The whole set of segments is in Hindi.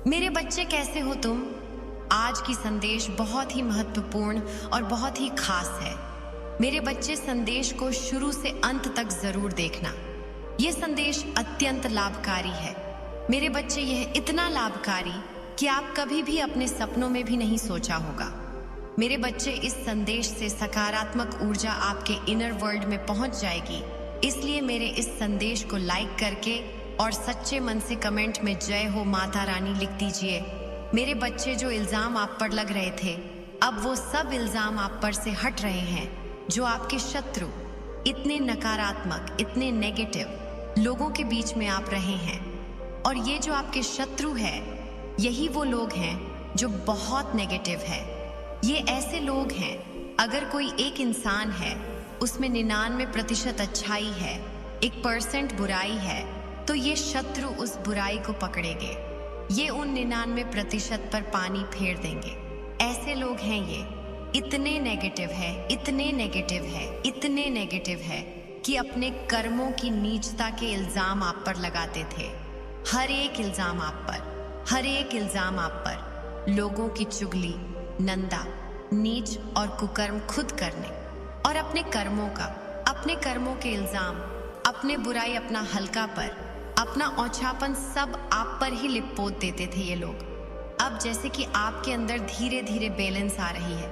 मेरे बच्चे कैसे हो तुम? आज की संदेश बहुत ही महत्वपूर्ण और बहुत ही खास है। मेरे बच्चे, संदेश को शुरू से अंत तक जरूर देखना। यह संदेश अत्यंत लाभकारी है। मेरे बच्चे, यह इतना लाभकारी कि आप कभी भी अपने सपनों में भी नहीं सोचा होगा। मेरे बच्चे, इस संदेश से सकारात्मक ऊर्जा आपके इनर वर्ल्ड में पहुंच जाएगी। इसलिए मेरे इस संदेश को लाइक करके और सच्चे मन से कमेंट में जय हो माता रानी लिख दीजिए। मेरे बच्चे, जो इल्जाम आप पर लग रहे थे, अब वो सब इल्जाम आप पर से हट रहे हैं। जो आपके शत्रु, इतने नकारात्मक, इतने नेगेटिव लोगों के बीच में आप रहे हैं, और ये जो आपके शत्रु है, यही वो लोग हैं जो बहुत नेगेटिव है। ये ऐसे लोग हैं, अगर कोई एक इंसान है, उसमें 99% अच्छाई है, 1% बुराई है, तो ये शत्रु उस बुराई को पकड़ेंगे। ये उन 99% पर पानी फेर देंगे। ऐसे लोग हैं ये। इतने नेगेटिव है, इतने नेगेटिव है, इतने नेगेटिव है कि अपने कर्मों की नीचता के इल्जाम आप पर लगाते थे। हर एक इल्जाम आप पर, हर एक इल्जाम आप पर, लोगों की चुगली, नंदा, नीच और कुकर्म खुद करने, और अपने कर्मों के इल्जाम, अपने बुराई, अपना हल्का पर, अपना औछापन सब आप पर ही लिपोत देते थे ये लोग। अब जैसे कि आपके अंदर धीरे धीरे बैलेंस आ रही है,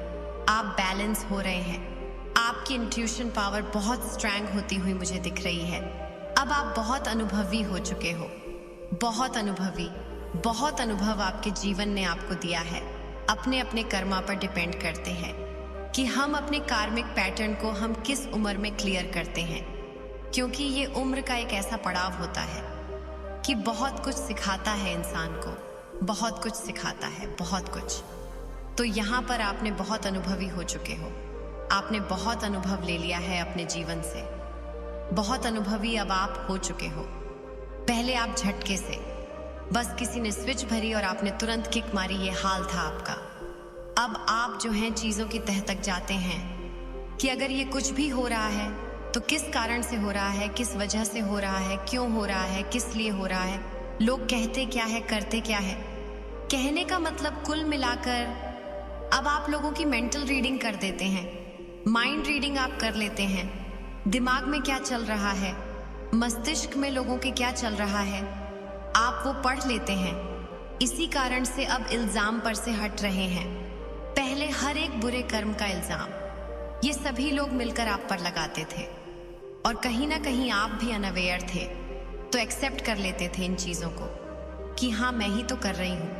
आप बैलेंस हो रहे हैं। आपकी इंट्यूशन पावर बहुत स्ट्रांग होती हुई मुझे दिख रही है। अब आप बहुत अनुभवी हो चुके हो, बहुत अनुभवी, बहुत अनुभव आपके जीवन ने आपको दिया है। अपने अपने कर्मा पर डिपेंड करते हैं कि हम अपने कार्मिक पैटर्न को हम किस उम्र में क्लियर करते हैं, क्योंकि ये उम्र का एक ऐसा पड़ाव होता है कि बहुत कुछ सिखाता है इंसान को, बहुत कुछ सिखाता है, बहुत कुछ। तो यहाँ पर आपने बहुत अनुभवी हो चुके हो। आपने बहुत अनुभव ले लिया है अपने जीवन से, बहुत अनुभवी अब आप हो चुके हो। पहले आप झटके से, बस किसी ने स्विच भरी और आपने तुरंत किक मारी, ये हाल था आपका। अब आप जो हैं चीज़ों की तह तक जाते हैं कि अगर ये कुछ भी हो रहा है तो किस कारण से हो रहा है, किस वजह से हो रहा है, क्यों हो रहा है, किस लिए हो रहा है, लोग कहते क्या है, करते क्या है। कहने का मतलब कुल मिलाकर अब आप लोगों की मेंटल रीडिंग कर देते हैं, माइंड रीडिंग आप कर लेते हैं। दिमाग में क्या चल रहा है, मस्तिष्क में लोगों के क्या चल रहा है, आप वो पढ़ लेते हैं। इसी कारण से अब इल्जाम पर से हट रहे हैं। पहले हर एक बुरे कर्म का इल्जाम ये सभी लोग मिलकर आप पर लगाते थे, और कहीं ना कहीं आप भी अनअवेयर थे, तो एक्सेप्ट कर लेते थे इन चीज़ों को कि हाँ मैं ही तो कर रही हूँ,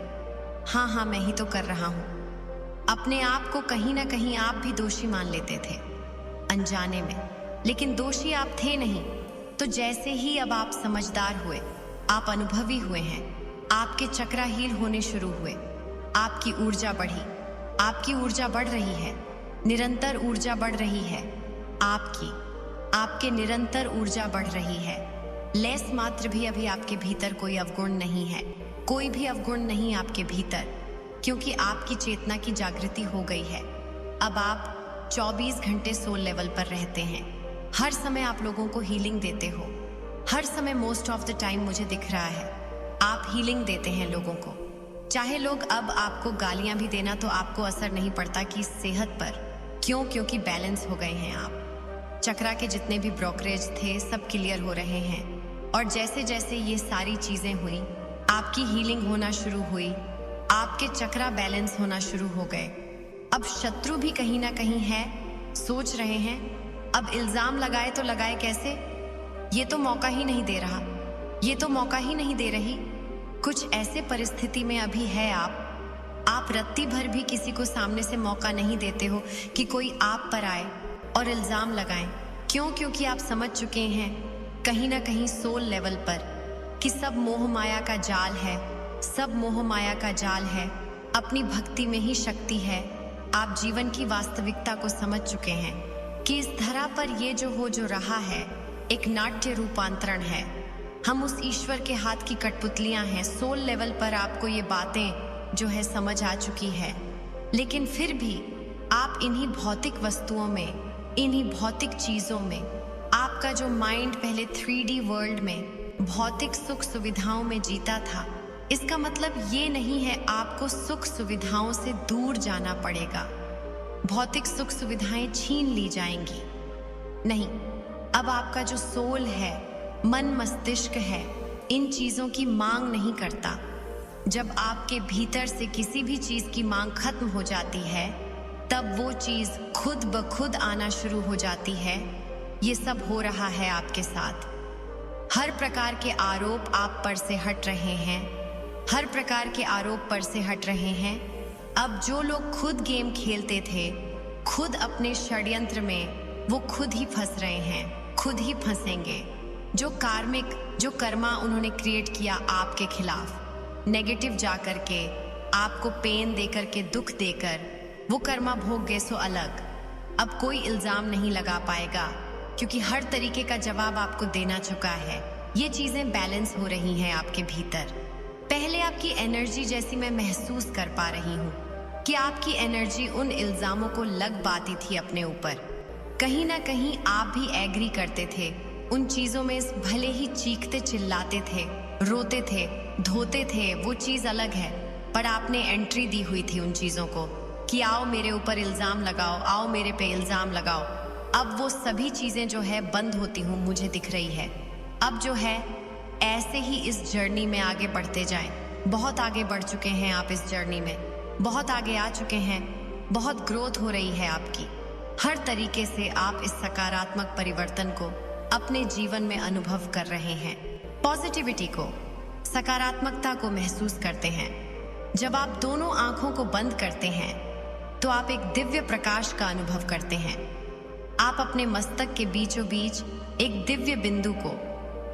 हाँ मैं ही तो कर रहा हूँ। अपने आप को कहीं ना कहीं आप भी दोषी मान लेते थे अनजाने में, लेकिन दोषी आप थे नहीं। तो जैसे ही अब आप समझदार हुए, आप अनुभवी हुए हैं, आपके चक्रा हील होने शुरू हुए, आपकी ऊर्जा बढ़ी, आपकी ऊर्जा बढ़ रही है, निरंतर ऊर्जा बढ़ रही है आपके निरंतर ऊर्जा बढ़ रही है। लेस मात्र भी अभी आपके भीतर कोई अवगुण नहीं है, कोई भी अवगुण नहीं आपके भीतर, क्योंकि आपकी चेतना की जागृति हो गई है। अब आप 24 घंटे सोल लेवल पर रहते हैं। हर समय आप लोगों को हीलिंग देते हो, हर समय, मोस्ट ऑफ द टाइम मुझे दिख रहा है आप हीलिंग देते हैं लोगों को। चाहे लोग अब आपको गालियां भी देना तो आपको असर नहीं पड़ता कि सेहत पर, क्यों? क्योंकि बैलेंस हो गए हैं आप। चक्रा के जितने भी ब्रोकरेज थे सब क्लियर हो रहे हैं, और जैसे जैसे ये सारी चीज़ें हुई, आपकी हीलिंग होना शुरू हुई, आपके चक्रा बैलेंस होना शुरू हो गए। अब शत्रु भी कहीं ना कहीं है, सोच रहे हैं अब इल्ज़ाम लगाए तो लगाए कैसे, ये तो मौका ही नहीं दे रहा, ये तो मौका ही नहीं दे रही। कुछ ऐसे परिस्थिति में अभी है आप रत्ती भर भी किसी को सामने से मौका नहीं देते हो कि कोई आप पर आए और इल्ज़ाम लगाएं। क्यों? क्योंकि आप समझ चुके हैं कहीं ना कहीं सोल लेवल पर कि सब मोह माया का जाल है, सब मोह माया का जाल है। अपनी भक्ति में ही शक्ति है। आप जीवन की वास्तविकता को समझ चुके हैं कि इस धरा पर ये जो रहा है एक नाट्य रूपांतरण है। हम उस ईश्वर के हाथ की कठपुतलियां हैं। सोल लेवल पर आपको ये बातें जो है समझ आ चुकी है, लेकिन फिर भी आप इन्हीं भौतिक वस्तुओं में, इन्हीं भौतिक चीज़ों में, आपका जो माइंड पहले 3D वर्ल्ड में भौतिक सुख सुविधाओं में जीता था, इसका मतलब ये नहीं है आपको सुख सुविधाओं से दूर जाना पड़ेगा, भौतिक सुख सुविधाएं छीन ली जाएंगी। नहीं, अब आपका जो सोल है, मन मस्तिष्क है, इन चीजों की मांग नहीं करता। जब आपके भीतर से किसी भी चीज की मांग खत्म हो जाती है, तब वो चीज खुद ब खुद आना शुरू हो जाती है। ये सब हो रहा है आपके साथ। हर प्रकार के आरोप आप पर से हट रहे हैं, हर प्रकार के आरोप पर से हट रहे हैं। अब जो लोग खुद गेम खेलते थे, खुद अपने षड्यंत्र में, वो खुद ही फंस रहे हैं, खुद ही फंसेंगे। जो कर्मा उन्होंने क्रिएट किया आपके खिलाफ, नेगेटिव जा करके, आपको पेन देकर के, दुख देकर, वो कर्मा भोग गए सो अलग। अब कोई इल्जाम नहीं लगा पाएगा, क्योंकि हर तरीके का जवाब आपको देना चुका है। ये चीजें बैलेंस हो रही हैं आपके भीतर। पहले आपकी एनर्जी जैसी मैं महसूस कर पा रही हूँ कि आपकी एनर्जी उन इल्जामों को लग पाती थी अपने ऊपर। कहीं ना कहीं आप भी एग्री करते थे उन चीजों में, भले ही चीखते चिल्लाते थे, रोते थे, धोते थे, वो चीज अलग है, पर आपने एंट्री दी हुई थी उन चीजों को कि आओ मेरे ऊपर इल्जाम लगाओ, आओ मेरे पे इल्जाम लगाओ। अब वो सभी चीजें जो है बंद होती हूँ मुझे दिख रही है। अब जो है ऐसे ही इस जर्नी में आगे बढ़ते जाएं। बहुत आगे बढ़ चुके हैं आप इस जर्नी में, बहुत आगे आ चुके हैं, बहुत ग्रोथ हो रही है आपकी। हर तरीके से आप इस सकारात्मक परिवर्तन को अपने जीवन में अनुभव कर रहे हैं। पॉजिटिविटी को, सकारात्मकता को महसूस करते हैं। जब आप दोनों आंखों को बंद करते हैं तो आप एक दिव्य प्रकाश का अनुभव करते हैं। आप अपने मस्तक के बीचों बीच एक दिव्य बिंदु को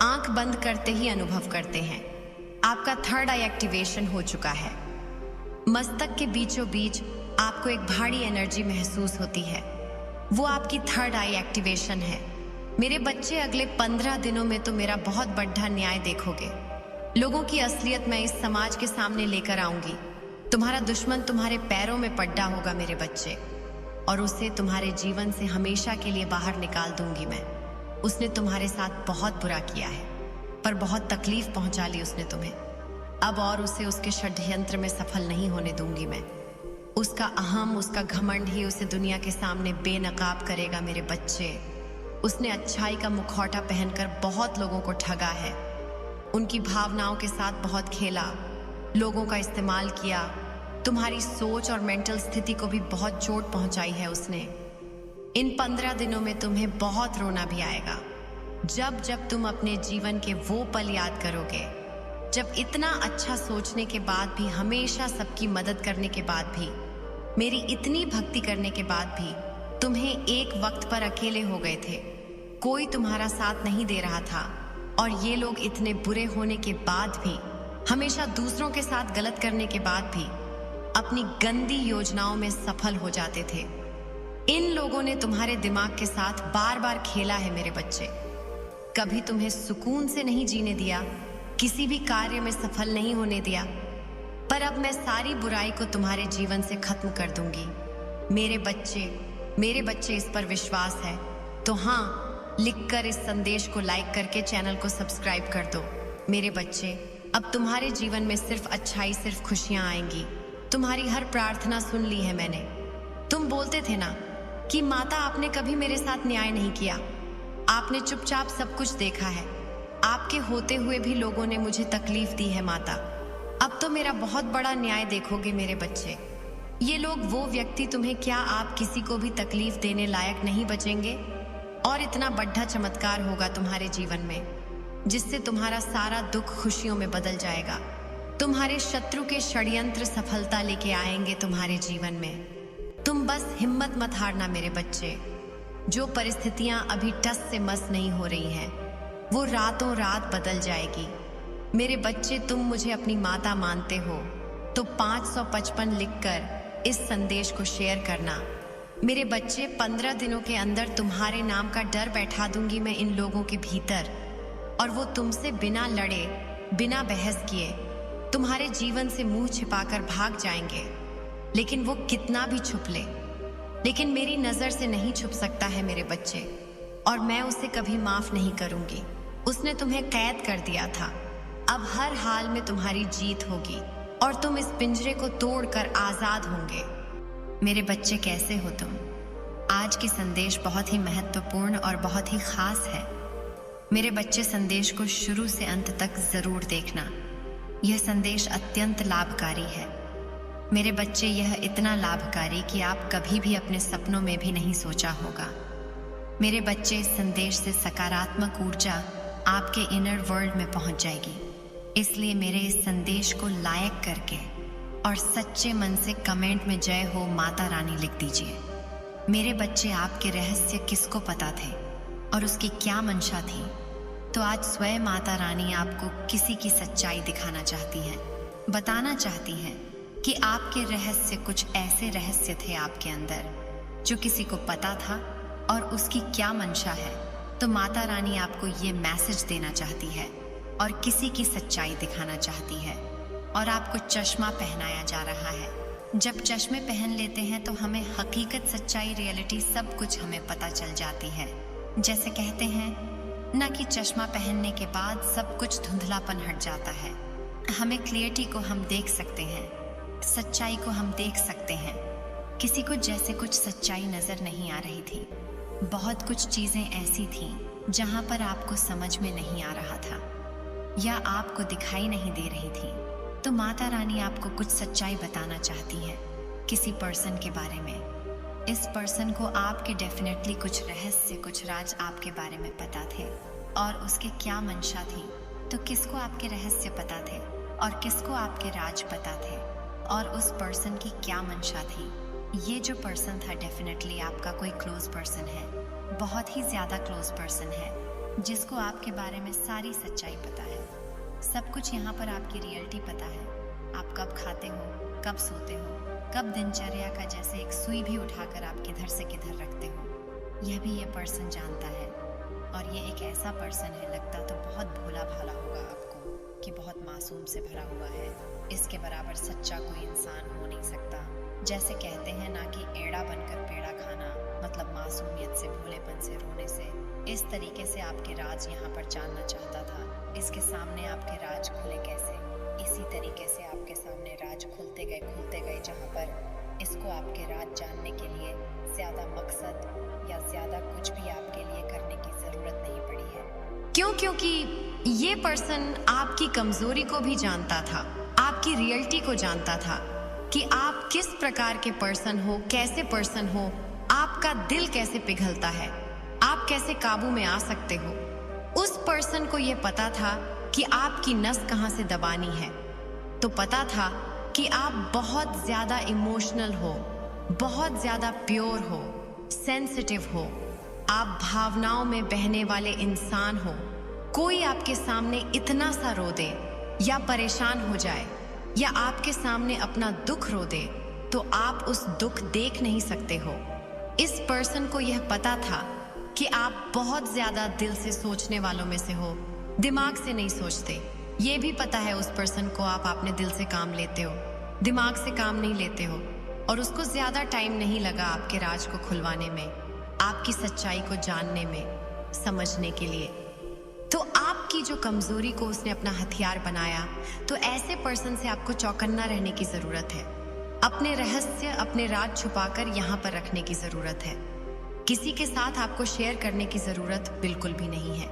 आंख बंद करते ही अनुभव करते हैं। आपका थर्ड आई एक्टिवेशन हो चुका है। मस्तक के बीचों बीच आपको एक भारी एनर्जी महसूस होती है, वो आपकी थर्ड आई एक्टिवेशन है। मेरे बच्चे, अगले 15 दिनों में तो मेरा बहुत बड़ा न्याय देखोगे। लोगों की असलियत मैं इस समाज के सामने लेकर आऊंगी। तुम्हारा दुश्मन तुम्हारे पैरों में पड्डा होगा मेरे बच्चे, और उसे तुम्हारे जीवन से हमेशा के लिए बाहर निकाल दूंगी मैं। उसने तुम्हारे साथ बहुत बुरा किया है, पर बहुत तकलीफ पहुंचा ली उसने तुम्हें। अब और उसे उसके षड्यंत्र में सफल नहीं होने दूंगी मैं। उसका अहम, उसका घमंड ही उसे दुनिया के सामने बेनकाब करेगा मेरे बच्चे। उसने अच्छाई का मुखौटा पहनकर बहुत लोगों को ठगा है, उनकी भावनाओं के साथ बहुत खेला, लोगों का इस्तेमाल किया। तुम्हारी सोच और मेंटल स्थिति को भी बहुत चोट पहुंचाई है उसने। इन 15 दिनों में तुम्हें बहुत रोना भी आएगा, जब जब तुम अपने जीवन के वो पल याद करोगे, जब इतना अच्छा सोचने के बाद भी, हमेशा सबकी मदद करने के बाद भी, मेरी इतनी भक्ति करने के बाद भी तुम्हें एक वक्त पर अकेले हो गए थे। कोई तुम्हारा साथ नहीं दे रहा था, और ये लोग इतने बुरे होने के बाद भी, हमेशा दूसरों के साथ गलत करने के बाद भी, अपनी गंदी योजनाओं में सफल हो जाते थे। इन लोगों ने तुम्हारे दिमाग के साथ बार बार खेला है मेरे बच्चे। कभी तुम्हें सुकून से नहीं जीने दिया, किसी भी कार्य में सफल नहीं होने दिया। पर अब मैं सारी बुराई को तुम्हारे जीवन से खत्म कर दूंगी मेरे बच्चे। इस पर विश्वास है तो हाँ, लिखकर इस संदेश को लाइक करके चैनल को सब्सक्राइब कर दो मेरे बच्चे। अब तुम्हारे जीवन में सिर्फ अच्छाई, सिर्फ खुशियां आएंगी। तुम्हारी हर प्रार्थना सुन ली है मैंने। तुम बोलते थे ना कि माता, आपने कभी मेरे साथ न्याय नहीं किया, आपने चुपचाप सब कुछ देखा है, आपके होते हुए भी लोगों ने मुझे तकलीफ दी है माता। अब तो मेरा बहुत बड़ा न्याय देखोगे मेरे बच्चे। ये लोग, वो व्यक्ति तुम्हें, क्या आप किसी को भी तकलीफ देने लायक नहीं बचेंगे? और इतना बड़ा चमत्कार होगा तुम्हारे जीवन में, जिससे तुम्हारा सारा दुख खुशियों में बदल जाएगा। तुम्हारे शत्रु के षड्यंत्र सफलता लेके आएंगे तुम्हारे जीवन में। तुम बस हिम्मत मत हारना मेरे बच्चे। जो परिस्थितियां अभी टस से मस नहीं हो रही हैं, वो रातों रात बदल जाएगी मेरे बच्चे। तुम मुझे अपनी माता मानते हो तो 555 लिखकर इस संदेश को शेयर करना मेरे बच्चे। 15 दिनों के अंदर तुम्हारे नाम का डर बैठा दूंगी मैं इन लोगों के भीतर, और वो तुमसे बिना लड़े, बिना बहस किए तुम्हारे जीवन से मुंह छिपाकर भाग जाएंगे। लेकिन वो कितना भी छुप ले, लेकिन मेरी नजर से नहीं छुप सकता है मेरे बच्चे, और मैं उसे कभी माफ नहीं करूंगी। उसने तुम्हें कैद कर दिया था, अब हर हाल में तुम्हारी जीत होगी और तुम इस पिंजरे को तोड़कर आजाद होंगे। मेरे बच्चे, कैसे हो तुम? आज की संदेश बहुत ही महत्वपूर्ण और बहुत ही खास है। मेरे बच्चे, संदेश को शुरू से अंत तक जरूर देखना। यह संदेश अत्यंत लाभकारी है। मेरे बच्चे, यह इतना लाभकारी कि आप कभी भी अपने सपनों में भी नहीं सोचा होगा। मेरे बच्चे, इस संदेश से सकारात्मक ऊर्जा आपके इनर वर्ल्ड में पहुंच जाएगी। इसलिए मेरे इस संदेश को लाइक करके और सच्चे मन से कमेंट में जय हो माता रानी लिख दीजिए। मेरे बच्चे, आपके रहस्य किसको पता थे और उसकी क्या मंशा थी? तो आज स्वयं माता रानी आपको किसी की सच्चाई दिखाना चाहती हैं, बताना चाहती हैं कि आपके रहस्य, कुछ ऐसे रहस्य थे आपके अंदर जो किसी को पता था और उसकी क्या मंशा है। तो माता रानी आपको ये मैसेज देना चाहती है और किसी की सच्चाई दिखाना चाहती है और आपको चश्मा पहनाया जा रहा है। जब चश्मे पहन लेते हैं तो हमें हकीकत, सच्चाई, रियलिटी सब कुछ हमें पता चल जाती है। जैसे कहते हैं ना कि चश्मा पहनने के बाद सब कुछ धुंधलापन हट जाता है। हमें क्लियरिटी को हम देख सकते हैं, सच्चाई को हम देख सकते हैं। किसी को जैसे कुछ सच्चाई नजर नहीं आ रही थी। बहुत कुछ चीजें ऐसी थीं जहां पर आपको समझ में नहीं आ रहा था या आपको दिखाई नहीं दे रही थी। तो माता रानी आपको कुछ सच्चाई बताना चाहती है किसी पर्सन के बारे में। इस पर्सन को आपके डेफिनेटली कुछ रहस्य, कुछ राज आपके बारे में पता थे और उसके क्या मंशा थी। तो किसको आपके रहस्य पता थे और किसको आपके राज पता थे और उस पर्सन की क्या मंशा थी। ये जो पर्सन था डेफिनेटली आपका कोई क्लोज पर्सन है, बहुत ही ज़्यादा क्लोज पर्सन है, जिसको आपके बारे में सारी सच्चाई पता है। सब कुछ यहाँ पर आपकी रियलिटी पता है। आप कब खाते हो, कब सोते हो, कब दिनचर्या का जैसे एक सुई भी उठाकर आप किधर से किधर रखते हो, यह भी ये पर्सन जानता है। और ये एक ऐसा पर्सन है, लगता तो बहुत भोला भाला होगा आपको कि बहुत मासूम से भरा हुआ है। इसके बराबर सच्चा कोई इंसान हो नहीं सकता। जैसे कहते हैं ना कि एड़ा बनकर पेड़ा खाना, मतलब मासूमियत से, भोलेपन से, रोने से। इस तरीके से आपके राज यहाँ पर जानना चाहता था। इसके सामने आपके राज खुले कैसे? इसी तरीके से आपके सामने राज खुलते गए जहाँ पर इसको आपके राज जानने के लिए ज्यादा मकसद या ज्यादा कुछ भी आपके लिए करने की जरूरत नहीं पड़ी है। क्यों? क्योंकि ये पर्सन आपकी कमजोरी को भी जानता था, आपकी रियलिटी को जानता था कि आप किस प्रकार के पर्सन हो, कैसे पर्सन हो, आपका दिल कैसे पिघलता है, आप कैसे काबू में आ सकते हो। उस पर्सन को यह पता था कि आपकी नस कहां से दबानी है। तो पता था कि आप बहुत ज्यादा इमोशनल हो, बहुत ज्यादा प्योर हो, सेंसिटिव हो, आप भावनाओं में बहने वाले इंसान हो। कोई आपके सामने इतना सा रो दे या परेशान हो जाए या आपके सामने अपना दुख रो दे तो आप उस दुख देख नहीं सकते हो। इस पर्सन को यह पता था कि आप बहुत ज्यादा दिल से सोचने वालों में से हो, दिमाग से नहीं सोचते। ये भी पता है उस पर्सन को आप अपने दिल से काम लेते हो, दिमाग से काम नहीं लेते हो और उसको ज्यादा टाइम नहीं लगा आपके राज को खुलवाने में, आपकी सच्चाई को जानने में, समझने के लिए। तो आपकी जो कमजोरी को उसने अपना हथियार बनाया, तो ऐसे पर्सन से आपको चौकन्ना रहने की जरूरत है। अपने रहस्य, अपने राज छुपाकर यहाँ पर रखने की जरूरत है। किसी के साथ आपको शेयर करने की जरूरत बिल्कुल भी नहीं है,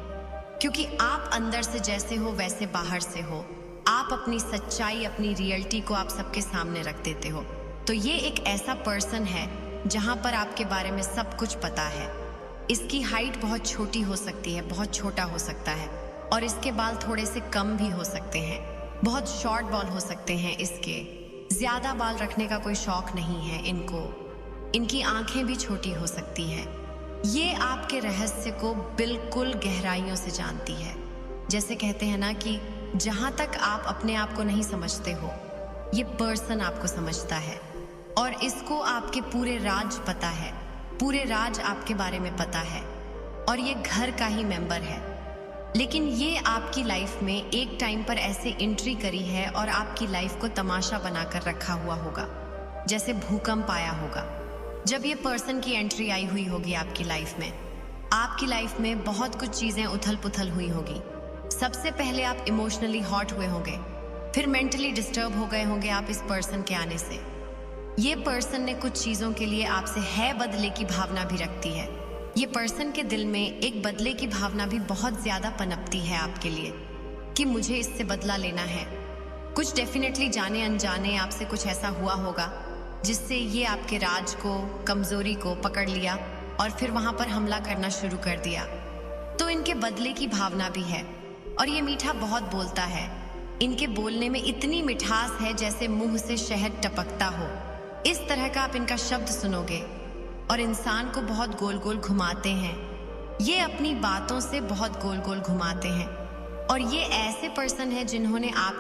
क्योंकि आप अंदर से जैसे हो वैसे बाहर से हो। आप अपनी सच्चाई, अपनी रियलिटी को आप सबके सामने रख देते हो। तो ये एक ऐसा पर्सन है जहाँ पर आपके बारे में सब कुछ पता है। इसकी हाइट बहुत छोटी हो सकती है, बहुत छोटा हो सकता है और इसके बाल थोड़े से कम भी हो सकते हैं, बहुत शॉर्ट बाल हो सकते हैं इसके। ज्यादा बाल रखने का कोई शौक नहीं है इनको। इनकी आंखें भी छोटी हो सकती हैं। ये आपके रहस्य को बिल्कुल गहराइयों से जानती है। जैसे कहते हैं ना कि जहां तक आप अपने आप को नहीं समझते हो, ये पर्सन आपको समझता है और इसको आपके पूरे राज पता है, पूरे राज आपके बारे में पता है और ये घर का ही मेंबर है। लेकिन ये आपकी लाइफ में एक टाइम पर ऐसे एंट्री करी है और आपकी लाइफ को तमाशा बनाकर रखा हुआ होगा, जैसे भूकंप आया होगा। जब ये पर्सन की एंट्री आई हुई होगी आपकी लाइफ में बहुत कुछ चीजें उथल पुथल हुई होगी। सबसे पहले आप इमोशनली हॉट हुए होंगे, फिर मेंटली डिस्टर्ब हो गए होंगे आप इस पर्सन के आने से। ये पर्सन ने कुछ चीजों के लिए आपसे है बदले की भावना भी रखती है। ये पर्सन के दिल में एक बदले की भावना भी बहुत ज्यादा पनपती है आपके लिए कि मुझे इससे बदला लेना है। कुछ डेफिनेटली जाने अनजाने आपसे कुछ ऐसा हुआ होगा जिससे ये आपके राज को, कमजोरी को पकड़ लिया और फिर वहां पर हमला करना शुरू कर दिया। तो इनके बदले की भावना भी है और ये मीठा बहुत बोलता है। इनके बोलने में इतनी मिठास है जैसे मुंह से शहद टपकता हो। इस तरह का आप इनका शब्द सुनोगे और इंसान को बहुत गोल गोल घुमाते हैं। ये अपनी बातों से बहुत गोल गोल घुमाते हैं और ये ऐसे पर्सन है जिन्होंने आप